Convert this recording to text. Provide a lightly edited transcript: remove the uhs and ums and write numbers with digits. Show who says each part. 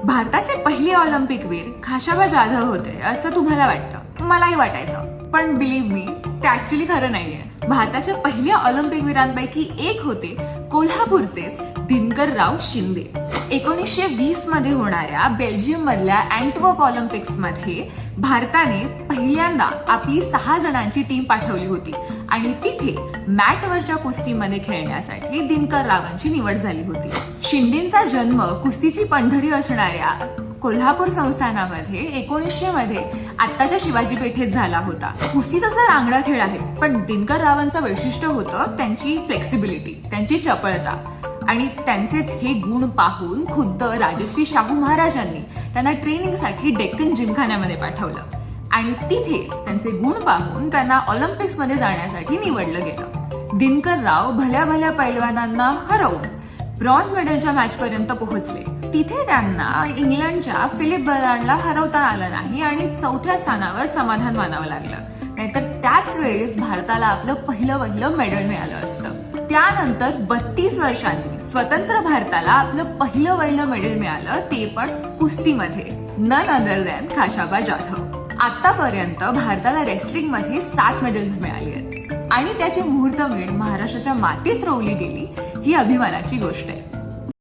Speaker 1: भारताचे पहिले ऑलिम्पिकवीर खाशाबा जाधव होते असं तुम्हाला वाटतं, मलाही वाटायचं. पण बिलीव्ह मी, ते ऍक्च्युली खरं नाहीये. भारताच्या पहिल्या ऑलिम्पिक वीरांपैकी एक होते कोल्हापूरचेच दिनकरराव शिंदे. 1920 मध्ये होणाऱ्या बेल्जियम मधल्या अँटवर्प ऑलिम्पिक्स मध्ये भारताने पहिल्यांदा आपली 6 जणांची टीम पाठवली होती आणि तिथे मॅटवरच्या कुस्तीमध्ये खेळण्यासाठी दिनकररावांची निवड झाली होती. शिंदेचा जन्म कुस्तीची पंढरी असणाऱ्या कोल्हापूर संस्थानामध्ये 1900 मध्ये आत्ताच्या शिवाजी पेठेत झाला होता. कुस्ती तसा रांगडा खेळ आहे, पण दिनकररावांचं वैशिष्ट्य होतं त्यांची फ्लेक्सिबिलिटी, त्यांची चपळता. आणि त्यांचेच हे गुण पाहून खुद्द राजश्री शाहू महाराजांनी त्यांना ट्रेनिंगसाठी डेक्कन जिमखान्यामध्ये पाठवलं आणि तिथेच त्यांचे गुण पाहून त्यांना ऑलिम्पिक्समध्ये जाण्यासाठी निवडलं गेलं. दिनकरराव भल्या भल्या पैलवानांना हरवून ब्रॉन्झ मेडलच्या मॅच पर्यंत पोहोचले. तिथे त्यांना इंग्लंडच्या फिलिप बलार्डला हरवता आलं नाही आणि 4थ्या स्थानावर समाधान मानावं लागलं. नाहीतर त्याच वेळेस भारताला आपलं पहिलं मेडल मिळालं असतं. त्यानंतर 32 वर्षांनी स्वतंत्र भारताला आपलं पहिलं मेडल मिळालं, ते पण कुस्तीमध्ये. None other than Khashaba Jadhav. आतापर्यंत भारताला रेसलिंग मध्ये 7 मेडल्स मिळाली आहेत आणि त्याची मुहूर्तमेढ महाराष्ट्राच्या मातीत रोवली गेली, ही अभिमानाची गोष्ट आहे.